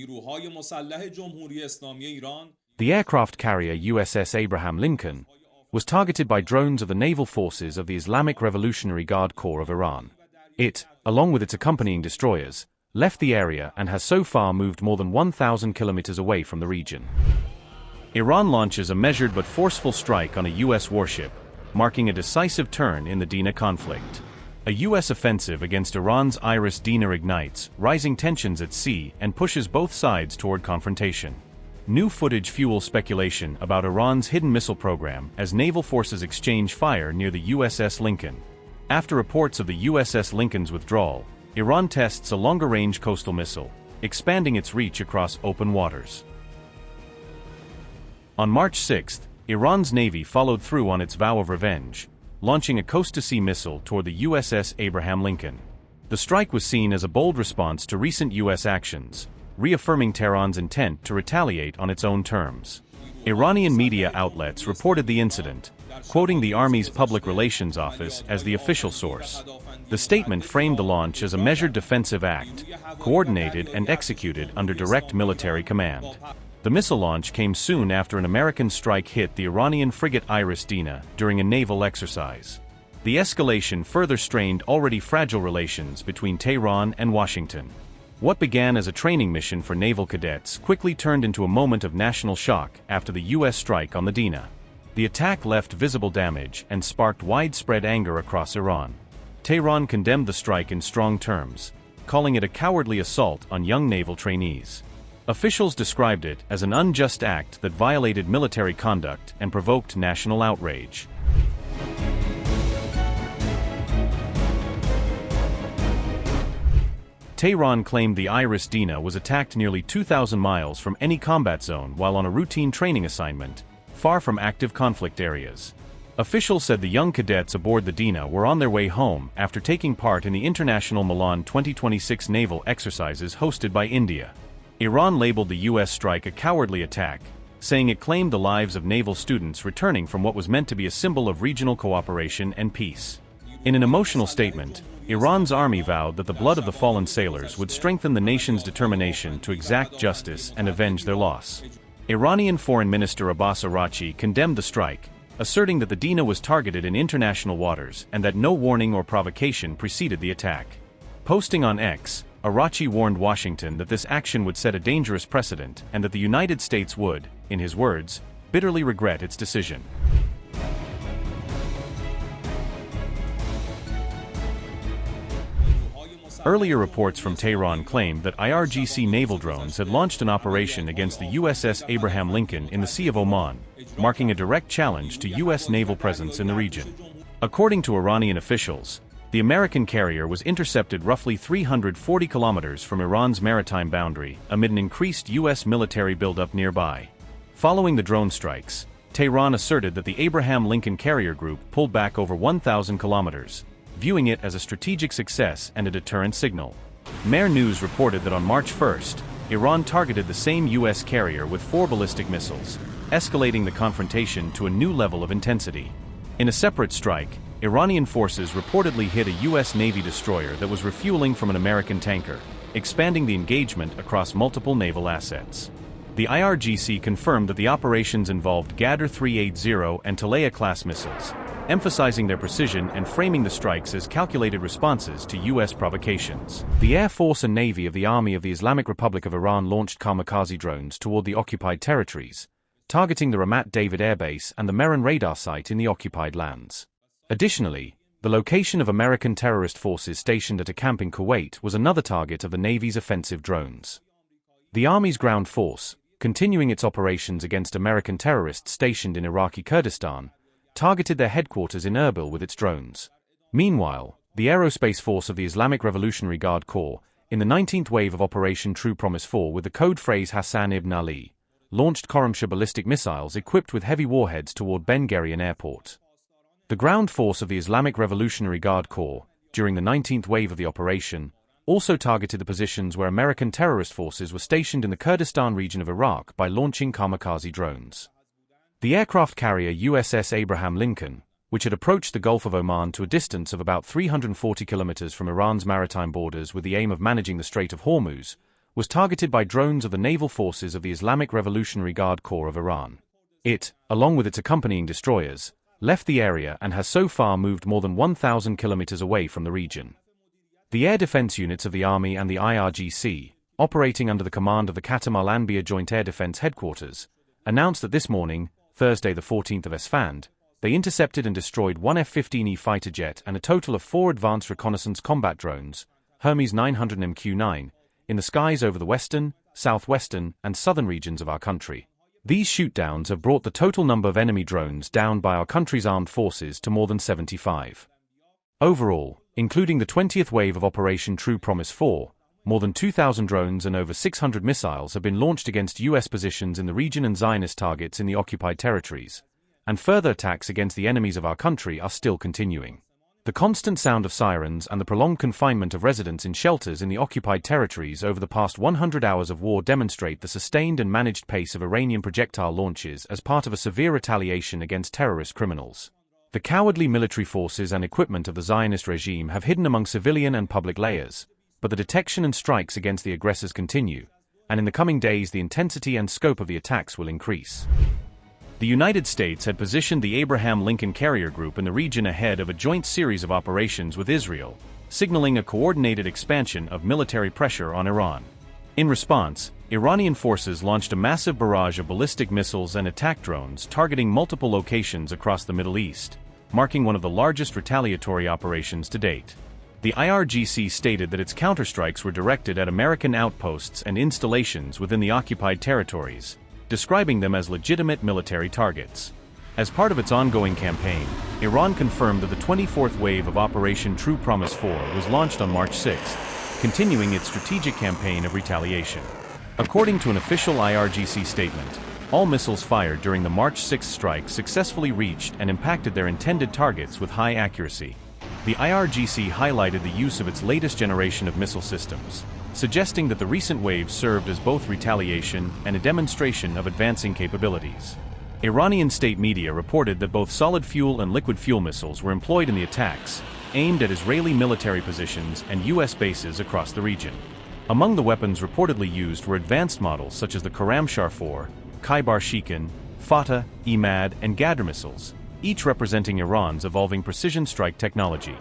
نیروهای مسلح جمهوری اسلامی ایران. The aircraft carrier USS Abraham Lincoln was targeted by drones of the naval forces of the Islamic Revolutionary Guard Corps of Iran. It, along with its accompanying destroyers, left the area and has so far moved more than 1,000 kilometers away from the region. Iran launches a measured but forceful strike on a U.S. warship, marking a decisive turn in the Dena conflict. A U.S. offensive against Iran's IRIS Dena ignites rising tensions at sea and pushes both sides toward confrontation. New footage fuels speculation about Iran's hidden missile program as naval forces exchange fire near the USS Lincoln. After reports of the USS Lincoln's withdrawal, Iran tests a longer-range coastal missile, expanding its reach across open waters. On March 6, Iran's navy followed through on its vow of revenge, launching a coast-to-sea missile toward the USS Abraham Lincoln. The strike was seen as a bold response to recent U.S. actions, reaffirming Tehran's intent to retaliate on its own terms. Iranian media outlets reported the incident, quoting the Army's public relations office as the official source. The statement framed the launch as a measured defensive act, coordinated and executed under direct military command. The missile launch came soon after an American strike hit the Iranian frigate IRIS Dena during a naval exercise. The escalation further strained already fragile relations between Tehran and Washington. What began as a training mission for naval cadets quickly turned into a moment of national shock after the U.S. strike on the Dena. The attack left visible damage and sparked widespread anger across Iran. Tehran condemned the strike in strong terms, calling it a cowardly assault on young naval trainees. Officials described it as an unjust act that violated military conduct and provoked national outrage. Tehran claimed the IRIS Dena was attacked nearly 2,000 miles from any combat zone while on a routine training assignment, far from active conflict areas. Officials said the young cadets aboard the Dena were on their way home after taking part in the International Milan 2026 naval exercises hosted by India. Iran labeled the U.S. strike a cowardly attack, saying it claimed the lives of naval students returning from what was meant to be a symbol of regional cooperation and peace. In an emotional statement, Iran's army vowed that the blood of the fallen sailors would strengthen the nation's determination to exact justice and avenge their loss. Iranian Foreign Minister Abbas Aragchi condemned the strike, asserting that the Dena was targeted in international waters and that no warning or provocation preceded the attack. Posting on X, Aragchi warned Washington that this action would set a dangerous precedent and that the United States would, in his words, bitterly regret its decision. Earlier reports from Tehran claimed that IRGC naval drones had launched an operation against the USS Abraham Lincoln in the Sea of Oman, marking a direct challenge to U.S. naval presence in the region. According to Iranian officials, the American carrier was intercepted roughly 340 kilometers from Iran's maritime boundary amid an increased U.S. military buildup nearby. Following the drone strikes, Tehran asserted that the Abraham Lincoln carrier group pulled back over 1,000 kilometers, viewing it as a strategic success and a deterrent signal. Mer News reported that on March 1st, Iran targeted the same U.S. carrier with 4 ballistic missiles, escalating the confrontation to a new level of intensity. In a separate strike, Iranian forces reportedly hit a U.S. Navy destroyer that was refueling from an American tanker, expanding the engagement across multiple naval assets. The IRGC confirmed that the operations involved Ghadr 380 and Talaya-class missiles, emphasizing their precision and framing the strikes as calculated responses to U.S. provocations. The Air Force and Navy of the Army of the Islamic Republic of Iran launched kamikaze drones toward the occupied territories, targeting the Ramat David Air Base and the Mehran radar site in the occupied lands. Additionally, the location of American terrorist forces stationed at a camp in Kuwait was another target of the Navy's offensive drones. The Army's ground force, continuing its operations against American terrorists stationed in Iraqi Kurdistan, targeted their headquarters in Erbil with its drones. Meanwhile, the Aerospace Force of the Islamic Revolutionary Guard Corps, in the 19th wave of Operation True Promise 4 with the code phrase Hassan ibn Ali, launched Khorramshahr ballistic missiles equipped with heavy warheads toward Ben Gurion Airport. The ground force of the Islamic Revolutionary Guard Corps, during the 19th wave of the operation, also targeted the positions where American terrorist forces were stationed in the Kurdistan region of Iraq by launching kamikaze drones. The aircraft carrier USS Abraham Lincoln, which had approached the Gulf of Oman to a distance of about 340 kilometers from Iran's maritime borders with the aim of managing the Strait of Hormuz, was targeted by drones of the naval forces of the Islamic Revolutionary Guard Corps of Iran. It, along with its accompanying destroyers, left the area and has so far moved more than 1,000 kilometers away from the region. The air defense units of the Army and the IRGC, operating under the command of the Qatam Al-Anbiya Joint Air Defense Headquarters, announced that this morning, Thursday the 14th of Esfand, they intercepted and destroyed one F-15E fighter jet and a total of 4 advanced reconnaissance combat drones, Hermes 900 MQ-9, in the skies over the western, southwestern, and southern regions of our country. These shootdowns have brought the total number of enemy drones down by our country's armed forces to more than 75. Overall, including the 20th wave of Operation True Promise 4, more than 2,000 drones and over 600 missiles have been launched against U.S. positions in the region and Zionist targets in the occupied territories, and further attacks against the enemies of our country are still continuing. The constant sound of sirens and the prolonged confinement of residents in shelters in the occupied territories over the past 100 hours of war demonstrate the sustained and managed pace of Iranian projectile launches as part of a severe retaliation against terrorist criminals. The cowardly military forces and equipment of the Zionist regime have hidden among civilian and public layers, but the detection and strikes against the aggressors continue, and in the coming days the intensity and scope of the attacks will increase. The United States had positioned the Abraham Lincoln carrier group in the region ahead of a joint series of operations with Israel, signaling a coordinated expansion of military pressure on Iran. In response, Iranian forces launched a massive barrage of ballistic missiles and attack drones targeting multiple locations across the Middle East, marking one of the largest retaliatory operations to date. The IRGC stated that its counterstrikes were directed at American outposts and installations within the occupied territories, describing them as legitimate military targets. As part of its ongoing campaign, Iran confirmed that the 24th wave of Operation True Promise 4 was launched on March 6, continuing its strategic campaign of retaliation. According to an official IRGC statement, all missiles fired during the March 6 strike successfully reached and impacted their intended targets with high accuracy. The IRGC highlighted the use of its latest generation of missile systems, suggesting that the recent waves served as both retaliation and a demonstration of advancing capabilities. Iranian state media reported that both solid fuel and liquid fuel missiles were employed in the attacks, aimed at Israeli military positions and U.S. bases across the region. Among the weapons reportedly used were advanced models such as the Khorramshahr 4, Khaybar-Shikan, Fattah, Imad, and Ghadr missiles, each representing Iran's evolving precision strike technology.